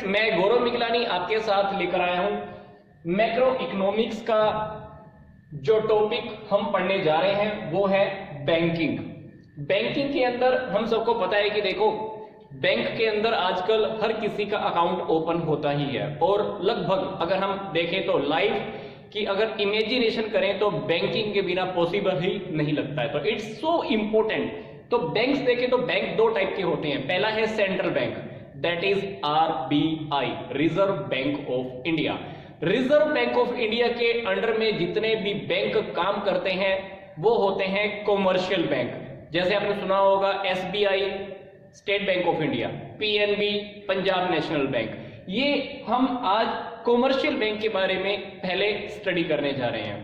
Friends, मैं गौरव मिगलानी आपके साथ लेकर आया हूं मैक्रो इकोनॉमिक्स का जो टॉपिक हम पढ़ने जा रहे हैं वो है बैंकिंग। बैंकिंग के अंदर हम सबको पता है कि देखो, बैंक के अंदर आजकल हर किसी का अकाउंट ओपन होता ही है और लगभग अगर हम देखें तो लाइफ की अगर इमेजिनेशन करें तो बैंकिंग के बिना पॉसिबल ही नहीं लगता है। तो इट्स सो इंपॉर्टेंट। तो बैंक्स देखें तो बैंक दो टाइप के होते हैं। पहला है central bank, that is RBI, reserve bank of India. Reserve bank of India के अंडर में जितने भी बैंक काम करते हैं वो होते हैं कॉमर्शियल बैंक। जैसे आपने सुना होगा SBI, state bank of India, PNB, Punjab national bank. ये हम आज कॉमर्शियल बैंक के बारे में पहले स्टडी करने जा रहे हैं।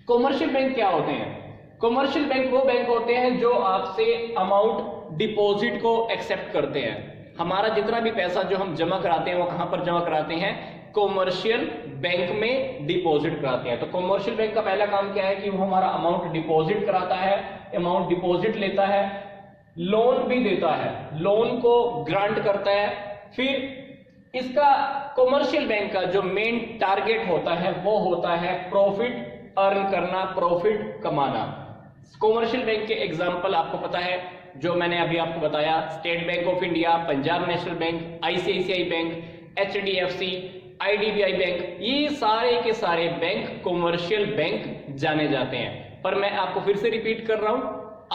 कॉमर्शियल बैंक क्या होते हैं? कॉमर्शियल बैंक वो बैंक होते हैं जो आपसे अमाउंट डिपॉजिट को एक्सेप्ट करते हैं। हमारा जितना भी पैसा जो हम जमा कराते हैं वो कहां पर जमा कराते हैं? कॉमर्शियल बैंक में डिपॉजिट कराते हैं। तो कॉमर्शियल बैंक का पहला काम क्या है कि वो हमारा अमाउंट डिपॉजिट कराता है, अमाउंट डिपॉजिट लेता है, लोन भी देता है, लोन को ग्रांट करता है। फिर इसका कॉमर्शियल बैंक का जो मेन टारगेट होता है वो होता है प्रॉफिट अर्न करना, प्रॉफिट कमाना। कॉमर्शियल बैंक के एग्जांपल आपको पता है जो मैंने अभी आपको बताया, state bank of India, Punjab national bank, ICICI bank, HDFC, IDBI bank, ये सारे के सारे बैंक कॉमर्शियल बैंक जाने जाते हैं। पर मैं आपको फिर से रिपीट कर रहा हूं,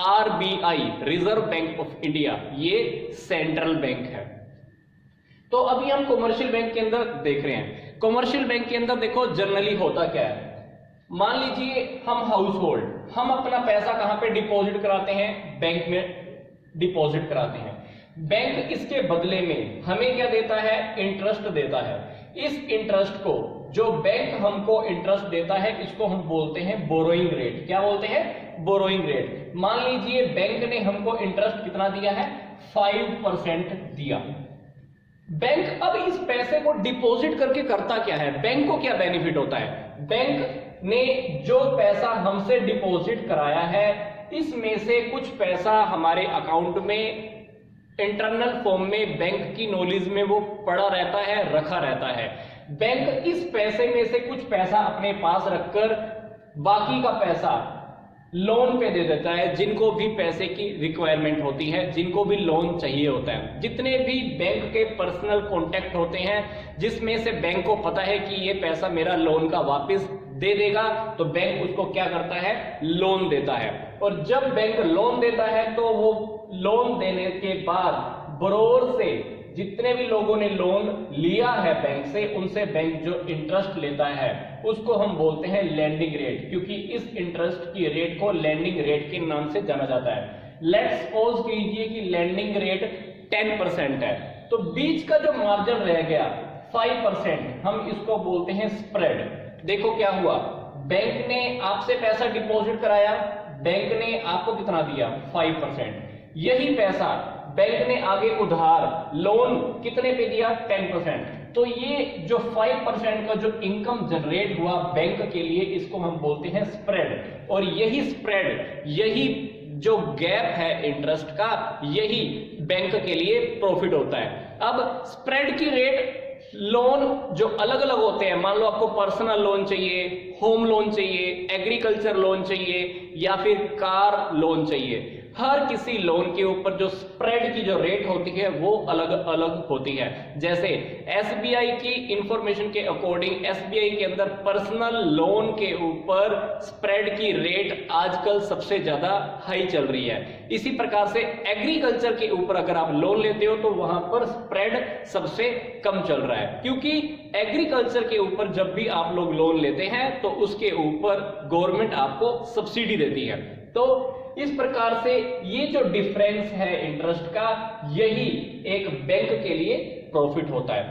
RBI, reserve bank of India, ये सेंट्रल बैंक है। तो अभी हम कॉमर्शियल बैंक के अंदर देख रहे हैं। कॉमर्शियल बैंक के अंदर देखो जनरली होता क्या है। मान लीजिए हम हाउस होल्ड, हम अपना पैसा कहां पे डिपॉजिट कराते हैं? बैंक में डिपॉजिट कराते हैं। बैंक इसके बदले में हमें क्या देता है? इंटरेस्ट देता है। इस इंटरेस्ट को जो बैंक हमको इंटरेस्ट देता है इसको हम बोलते हैं बोरोइंग रेट। क्या बोलते हैं? Borrowing rate. मान लीजिए बैंक ने हमको इंटरेस्ट कितना दिया है? 5% दिया। बैंक अब इस पैसे को डिपॉजिट करके करता क्या है? बैंक को क्या बेनिफिट होता है? बैंक ने जो पैसा हमसे डिपॉजिट कराया है इसमें से कुछ पैसा हमारे अकाउंट में इंटरनल फॉर्म में बैंक की नॉलेज में वो पड़ा रहता है, रखा रहता है। बैंक इस पैसे में से कुछ पैसा अपने पास रखकर बाकी का पैसा लोन पे दे देता है जिनको भी पैसे की रिक्वायरमेंट होती है, जिनको भी लोन चाहिए होता है। जितने भी बैंक के पर्सनल कॉन्टैक्ट होते हैं जिसमें से बैंक को पता है कि ये पैसा मेरा लोन का वापस दे देगा, तो बैंक उसको क्या करता है? लोन देता है। और जब बैंक लोन देता है तो वो लोन देने के बाद बोरोवर से, जितने भी लोगों ने लोन लिया है बैंक से, उनसे बैंक जो इंटरेस्ट लेता है उसको हम बोलते हैं लैंडिंग रेट, क्योंकि इस इंटरेस्ट की रेट को लैंडिंग रेट के नाम से जाना जाता है। लेट्स सपोज कीजिए कि लैंडिंग रेट 10% है, तो बीच का जो मार्जिन रह गया 5%, हम इसको बोलते हैं स्प्रेड। देखो क्या हुआ, बैंक ने आपसे पैसा डिपॉजिट कराया, बैंक ने आपको कितना दिया? 5%। यही पैसा बैंक ने आगे उधार लोन कितने पे दिया? 10%। तो ये जो 5% का जो इनकम जनरेट हुआ बैंक के लिए, इसको हम बोलते हैं स्प्रेड। और यही स्प्रेड, यही जो गैप है इंटरेस्ट का, यही बैंक के लिए प्रॉफिट होता है। अब स्प्रेड की रेट लोन जो अलग अलग होते हैं, मान लो आपको पर्सनल लोन चाहिए, होम लोन चाहिए, एग्रीकल्चर लोन चाहिए या फिर कार लोन चाहिए, हर किसी लोन के ऊपर जो स्प्रेड की जो रेट होती है वो अलग अलग होती है। जैसे एसबीआई की इंफॉर्मेशन के अकॉर्डिंग एसबीआई के अंदर पर्सनल लोन के ऊपर स्प्रेड की रेट आजकल सबसे ज्यादा हाई चल रही है। इसी प्रकार से एग्रीकल्चर के ऊपर अगर आप लोन लेते हो तो वहां पर स्प्रेड सबसे कम चल रहा है, क्योंकि एग्रीकल्चर के ऊपर जब भी आप लोग लोन लेते हैं तो उसके ऊपर गवर्नमेंट आपको सब्सिडी देती है। तो इस प्रकार से ये जो डिफरेंस है इंटरेस्ट का, यही एक बैंक के लिए प्रॉफिट होता है।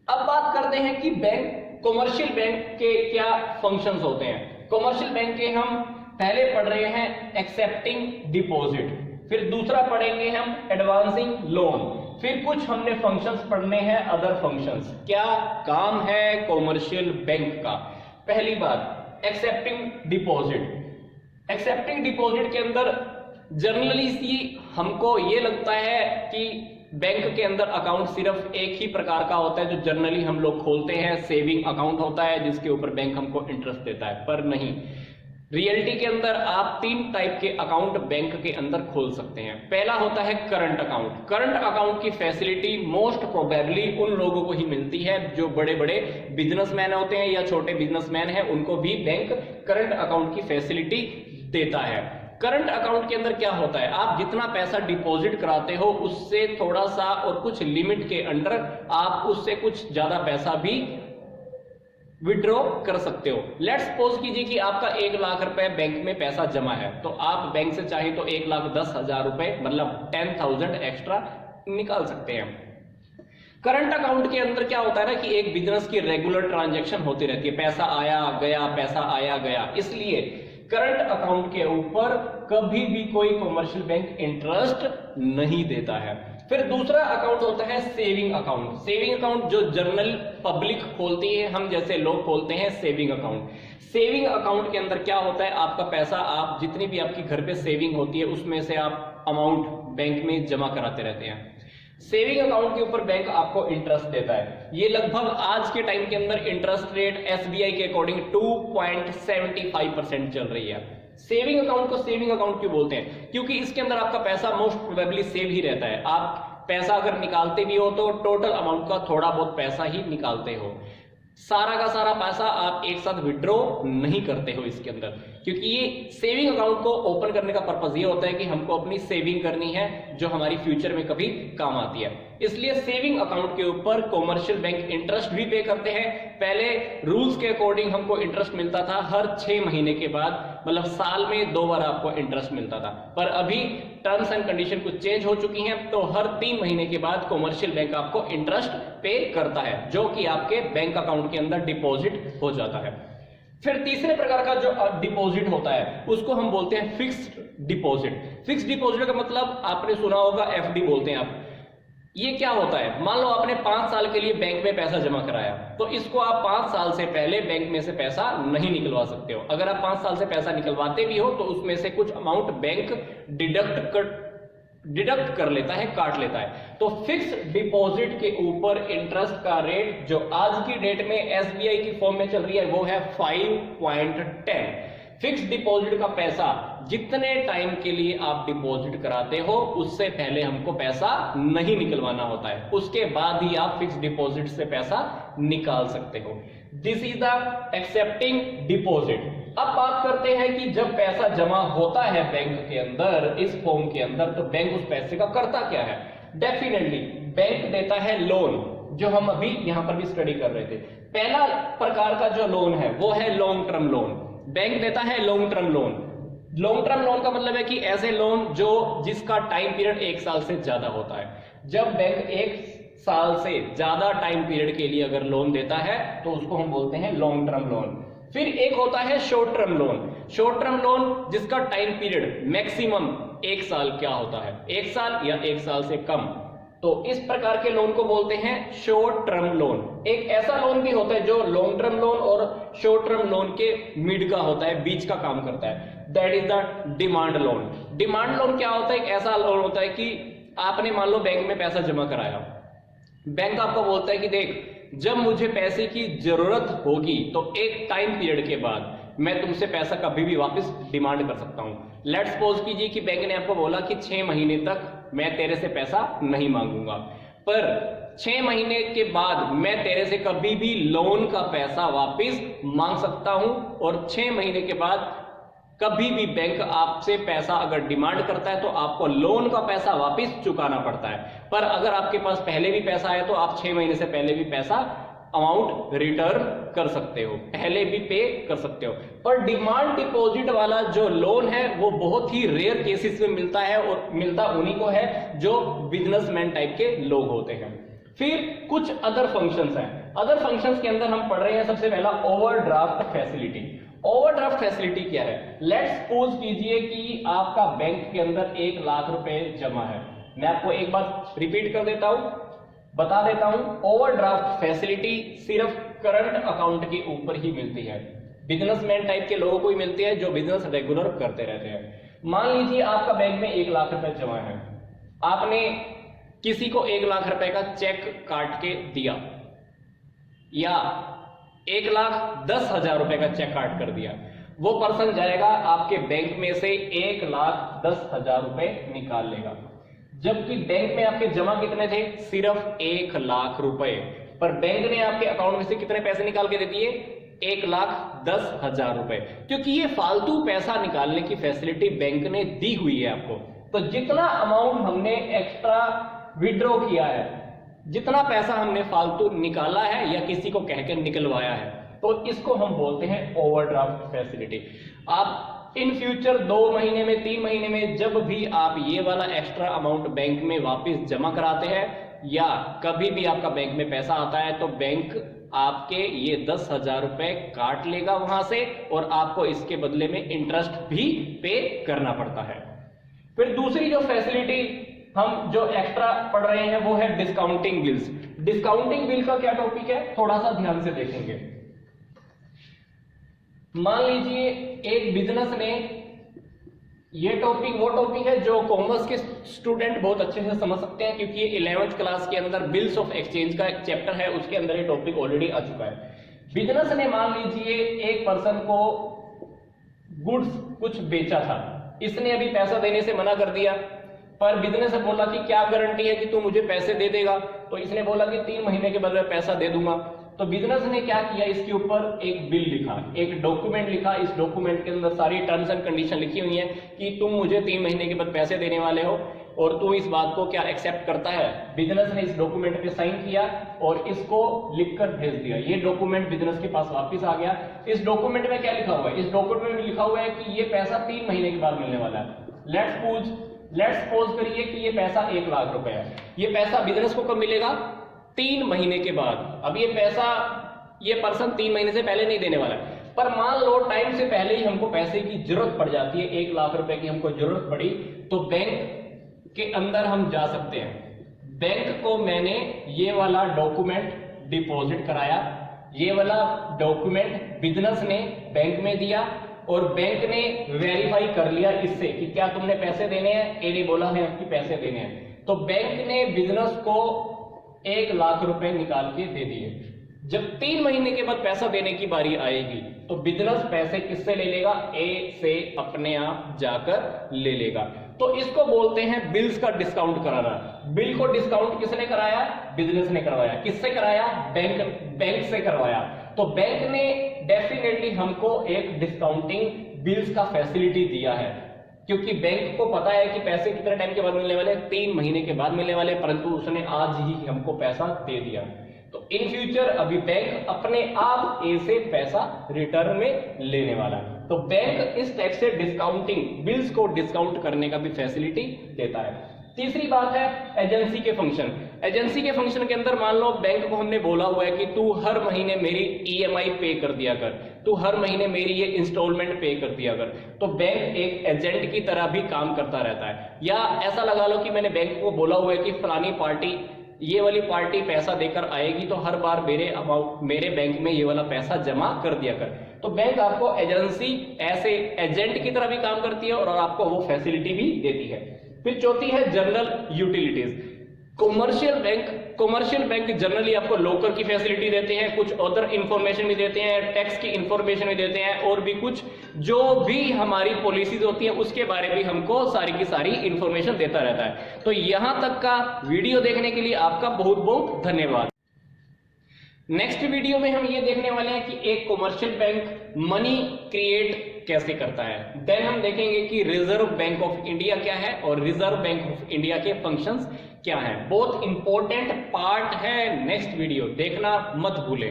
अब बात करते हैं कि बैंक, कॉमर्शियल बैंक के क्या फंक्शंस होते हैं। कॉमर्शियल बैंक के हम पहले पढ़ रहे हैं एक्सेप्टिंग डिपॉजिट, फिर दूसरा पढ़ेंगे हम एडवांसिंग लोन, फिर कुछ हमने फंक्शंस पढ़ने हैं अदर फंक्शंस। क्या काम है कॉमर्शियल बैंक का? पहली बात एक्सेप्टिंग डिपॉजिट। एक्सेप्टिंग डिपॉजिट के अंदर जनरली सी हमको ये लगता है कि बैंक के अंदर अकाउंट सिर्फ एक ही प्रकार का होता है जो जनरली हम लोग खोलते हैं, सेविंग अकाउंट होता है जिसके ऊपर बैंक हमको इंटरेस्ट देता है, पर नहीं, रियलिटी के अंदर आप 3 टाइप के अकाउंट बैंक के अंदर खोल सकते हैं। पहला होता है करंट अकाउंट। करंट अकाउंट की फैसिलिटी मोस्ट प्रोबेबली उन लोगों को ही मिलती है जो बड़े बड़े बिजनेसमैन होते हैं या छोटे बिजनेसमैन हैं, उनको भी बैंक करंट अकाउंट की फैसिलिटी देता है। करंट अकाउंट के अंदर क्या होता है, आप जितना पैसा डिपॉजिट कराते हो उससे थोड़ा सा और कुछ लिमिट के अंडर आप उससे कुछ ज्यादा पैसा भी विड्रॉ कर सकते हो। लेट्स सपोज कीजिए कि आपका 1 लाख रुपए बैंक में पैसा जमा है, तो आप बैंक से चाहे तो 1,10,000 रुपए मतलब 10,000 एक्स्ट्रा निकाल सकते हैं। करंट अकाउंट के अंदर क्या होता है ना कि एक बिजनेस की रेगुलर ट्रांजैक्शन होती रहती है, पैसा आया गया, पैसा आया गया, इसलिए करंट अकाउंट के ऊपर कभी भी कोई कमर्शियल बैंक इंटरेस्ट नहीं देता है। फिर दूसरा अकाउंट होता है सेविंग अकाउंट। सेविंग अकाउंट जो जनरल पब्लिक खोलती है, हम जैसे लोग खोलते हैं सेविंग अकाउंट। सेविंग अकाउंट के अंदर क्या होता है, आपका पैसा, आप जितनी भी आपकी घर पे सेविंग होती है उसमें से आप अमाउंट बैंक में जमा कराते रहते हैं। सेविंग अकाउंट के ऊपर बैंक आपको इंटरेस्ट देता है। ये लगभग आज के टाइम के अंदर इंटरेस्ट रेट एसबीआई के अकॉर्डिंग 2.75% चल रही है। सेविंग अकाउंट को सेविंग अकाउंट क्यों बोलते हैं, क्योंकि इसके अंदर आपका पैसा मोस्ट प्रोबेबली सेव ही रहता है। आप पैसा अगर निकालते भी हो तो टोटल अमाउंट का थोड़ा बहुत पैसा ही निकालते हो, सारा का सारा पैसा आप एक साथ विड्रॉ नहीं करते हो इसके अंदर, क्योंकि ये सेविंग अकाउंट को ओपन करने का पर्पस ये होता है कि हमको अपनी सेविंग करनी है जो हमारी फ्यूचर में कभी काम आती है। इसलिए सेविंग अकाउंट के ऊपर कॉमर्शियल बैंक इंटरेस्ट भी पे करते हैं। पहले रूल्स के अकॉर्डिंग हमको इंटरेस्ट मिलता था हर 6 महीने के बाद, मतलब साल में 2 बार आपको इंटरेस्ट मिलता था, पर अभी टर्म्स एंड कंडीशन कुछ चेंज हो चुकी हैं, तो हर 3 महीने के बाद कॉमर्शियल बैंक आपको इंटरेस्ट पे करता है, जो कि आपके बैंक अकाउंट के अंदर डिपॉजिट हो जाता है। फिर तीसरे प्रकार का जो डिपॉजिट होता है उसको हम बोलते हैं फिक्स्ड डिपॉजिट। फिक्स्ड डिपॉजिट का मतलब आपने सुना होगा एफडी बोलते हैं आप। ये क्या होता है, मान लो आपने 5 साल के लिए बैंक में पैसा जमा कराया, तो इसको आप 5 साल से पहले बैंक में से पैसा नहीं निकलवा सकते हो। अगर आप 5 साल से पैसा निकलवाते भी हो तो उसमें से कुछ अमाउंट बैंक डिडक्ट कर लेता है, काट लेता है। तो फिक्स डिपॉजिट के ऊपर इंटरेस्ट का रेट जो आज की डेट में एसबीआई की फॉर्म में चल रही है वो है 5.10। फिक्स डिपॉजिट का पैसा जितने टाइम के लिए आप डिपॉजिट कराते हो उससे पहले हमको पैसा नहीं निकलवाना होता है, उसके बाद ही आप फिक्स डिपॉजिट से पैसा निकाल सकते हो। This is the accepting deposit. अब बात करते हैं कि जब पैसा जमा होता है बैंक के अंदर, इस फॉर्म के अंदर, तो बैंक उस पैसे का करता क्या है। डेफिनेटली बैंक देता है लोन, जो हम अभी यहां पर भी स्टडी कर रहे थे। पहला प्रकार का जो लोन है वो है लॉन्ग टर्म लोन। बैंक देता है long term loan. Long term loan का मतलब है कि ऐसे लोन जो जिसका टाइम पीरियड 1 साल से ज्यादा होता है। जब बैंक 1 साल से ज्यादा टाइम पीरियड के लिए अगर लोन देता है तो उसको हम बोलते हैं लॉन्ग टर्म लोन। फिर एक होता है short term loan. Short term loan जिसका टाइम पीरियड मैक्सिमम 1 साल क्या होता है, 1 साल या 1 साल से कम, तो इस प्रकार के लोन को बोलते हैं शॉर्ट टर्म लोन। एक ऐसा लोन भी होता है जो लॉन्ग टर्म लोन और शॉर्ट टर्म लोन के मिड का होता है, बीच का काम करता है, that is the demand loan. Demand loan क्या होता है, एक ऐसा लोन होता है कि आपने मान लो बैंक में पैसा जमा कराया, बैंक आपको बोलता है कि देख जब मुझे पैसे की जरूरत होगी तो एक टाइम पीरियड के बाद मैं तुमसे पैसा कभी भी वापस डिमांड कर सकता हूं। लेट्स सपोज कीजिए कि बैंक ने आपको बोला कि 6 महीने तक मैं तेरे से पैसा नहीं मांगूंगा, पर 6 महीने के बाद मैं तेरे से कभी भी लोन का पैसा वापस मांग सकता हूं, और 6 महीने के बाद कभी भी बैंक आपसे पैसा अगर डिमांड करता है तो आपको लोन का पैसा वापस चुकाना पड़ता है। पर अगर आपके पास पहले भी पैसा है तो आप 6 महीने से पहले भी पैसा अमाउंट रिटर्न कर सकते हो, पहले भी पे कर सकते हो। पर डिमांड डिपॉजिट वाला जो लोन है वो बहुत ही रेयर केसेस में मिलता है, और मिलता उन्हीं को है जो बिजनेसमैन टाइप के लोग होते हैं। फिर कुछ अदर फंक्शंस हैं। अदर फंक्शंस के अंदर हम पढ़ रहे हैं सबसे पहला ओवरड्राफ्ट फैसिलिटी। ओवरड्राफ्ट फैसिलिटी क्या है, लेट्स सपोज कीजिए कि आपका बैंक के अंदर 1 लाख रुपए जमा है। मैं आपको एक बात रिपीट कर देता हूं, बता देता हूं, ओवरड्राफ्ट फैसिलिटी सिर्फ करंट अकाउंट के ऊपर ही मिलती है, बिजनेसमैन टाइप के लोगों को ही मिलती है जो बिजनेस रेगुलर करते रहते हैं। मान लीजिए आपका बैंक में 1 लाख रुपए जमा है, आपने किसी को 1 लाख रुपए का चेक काट के दिया या 1,10,000 रुपए का चेक काट कर दिया, वो पर्सन जाएगा आपके बैंक में से 1,10,000 रुपए निकाल लेगा, जबकि बैंक में आपके जमा कितने थे, सिर्फ 1 लाख रुपए, पर बैंक ने आपके अकाउंट में से कितने पैसे निकाल के दे दिए, 1,10,000 रुपए, क्योंकि ये फालतू पैसा निकालने की फैसिलिटी बैंक ने दी हुई है आपको। तो जितना अमाउंट हमने एक्स्ट्रा विड्रॉ किया है, जितना पैसा हमने फालतू निकाला है या किसी को कहकर निकलवाया है, तो इसको हम बोलते हैं ओवरड्राफ्ट फैसिलिटी। आप इन फ्यूचर 2 महीने में, 3 महीने में जब भी आप ये वाला एक्स्ट्रा अमाउंट बैंक में वापस जमा कराते हैं या कभी भी आपका बैंक में पैसा आता है, तो बैंक आपके ये 10,000 रुपए काट लेगा वहां से और आपको इसके बदले में इंटरेस्ट भी पे करना पड़ता है। फिर दूसरी जो फैसिलिटी हम जो एक्स्ट्रा पढ़ रहे हैं वो है डिस्काउंटिंग बिल्स। डिस्काउंटिंग बिल का क्या टॉपिक है, थोड़ा सा ध्यान से देखेंगे। मान लीजिए एक बिजनेस ने, ये टॉपिक वो टॉपिक है जो कॉमर्स के स्टूडेंट बहुत अच्छे से समझ सकते हैं, क्योंकि ये 11th क्लास के अंदर बिल्स ऑफ एक्सचेंज का एक चैप्टर है, उसके अंदर ये टॉपिक ऑलरेडी आ चुका है। बिजनेस ने मान लीजिए एक पर्सन को गुड्स कुछ बेचा था, इसने अभी पैसा देने से मना कर दिया, पर बिजनेस ने बोला कि क्या गारंटी है कि तू मुझे पैसे दे देगा, तो इसने बोला कि 3 महीने के बाद मैं पैसा दे दूंगा। तो बिजनेस ने क्या किया, इसके ऊपर एक बिल लिखा, एक डॉक्यूमेंट लिखा, इस डॉक्यूमेंट के अंदर सारी टर्म्स एंड कंडीशन लिखी हुई है कि तुम मुझे 3 महीने के बाद पैसे देने वाले हो और तू इस बात को क्या एक्सेप्ट करता है। बिजनेस ने इस डॉक्यूमेंट पे साइन किया और इसको लिखकर भेज दिया। ये डॉक्यूमेंट बिजनेस के पास वापस आ गया। इस डॉक्यूमेंट में क्या लिखा हुआ है, इस डॉक्यूमेंट में लिखा हुआ है कि ये पैसा 3 महीने के बाद मिलने वाला है। लेट्स सपोज करिए कि ये पैसा 1 लाख रुपए है। ये पैसा बिजनेस को कब मिलेगा, 3 महीने के बाद। अब ये पैसा ये पर्सन 3 महीने से पहले नहीं देने वाला है, पर मान लो टाइम से पहले ही हमको पैसे की जरूरत पड़ जाती है, 1 लाख रुपए की हमको जरूरत पड़ी, तो बैंक के अंदर हम जा सकते हैं। बैंक को मैंने ये वाला डॉक्यूमेंट डिपॉजिट कराया, ये वाला डॉक्यूमेंट बिजनेस ने बैंक में दिया और बैंक ने वेरीफाई कर लिया इससे कि क्या तुमने पैसे देने हैं, ए ने बोला है कि पैसे देने हैं, तो बैंक ने बिजनेस को 1 लाख रुपए निकाल के दे दिए। जब 3 महीने के बाद पैसा देने की बारी आएगी तो बिजनेस पैसे किससे ले लेगा, ए से अपने आप जाकर ले लेगा। तो इसको बोलते हैं बिल्स का डिस्काउंट कराना। बिल को डिस्काउंट किसने कराया, बिजनेस ने करवाया। किससे कराया, बैंक से करवाया। तो बैंक ने डेफिनेटली हमको एक डिस्काउंटिंग बिल्स का फैसिलिटी दिया है, क्योंकि बैंक को पता है कि पैसे कितने टाइम के बाद मिलने वाले, 3 महीने के बाद मिलने वाले, परंतु उसने आज ही हमको पैसा दे दिया। तो इन फ्यूचर अभी बैंक अपने आप ए से पैसा रिटर्न में लेने वाला है। तो बैंक इस टाइप से डिस्काउंटिंग बिल्स को डिस्काउंट करने का भी फैसिलिटी देता है। तीसरी बात है एजेंसी के फंक्शन। एजेंसी के फंक्शन के अंदर मान लो बैंक को हमने बोला हुआ है कि तू हर महीने मेरी ईएमआई पे कर दिया कर, तू हर महीने मेरी ये इंस्टॉलमेंट पे कर दिया कर। तो बैंक एक एजेंट की तरह भी काम करता रहता है। या ऐसा लगा लो कि मैंने बैंक को बोला हुआ है कि फलानी पार्टी, ये वाली पार्टी पैसा देकर आएगी तो हर बार मेरे बैंक में ये वाला पैसा जमा कर दिया कर। तो बैंक आपको एजेंसी ऐसे एजेंट की तरह भी काम करती है और आपको वो फैसिलिटी भी देती है। फिर चौथी है general utilities. Commercial bank generally आपको लॉकर की फैसिलिटी देते हैं, कुछ अदर इंफॉर्मेशन भी देते हैं, टैक्स की इंफॉर्मेशन भी देते हैं, और भी कुछ जो भी हमारी पॉलिसीज होती है उसके बारे में हमको सारी की सारी इंफॉर्मेशन देता रहता है। तो यहां तक का वीडियो देखने के लिए आपका बहुत बहुत धन्यवाद। नेक्स्ट वीडियो में हम ये देखने वाले हैं कि एक कॉमर्शियल बैंक मनी क्रिएट कैसे करता है। देन हम देखेंगे कि रिजर्व बैंक ऑफ इंडिया क्या है और रिजर्व बैंक ऑफ इंडिया के फंक्शंस क्या है। बहुत इंपॉर्टेंट पार्ट है, नेक्स्ट वीडियो देखना मत भूलें।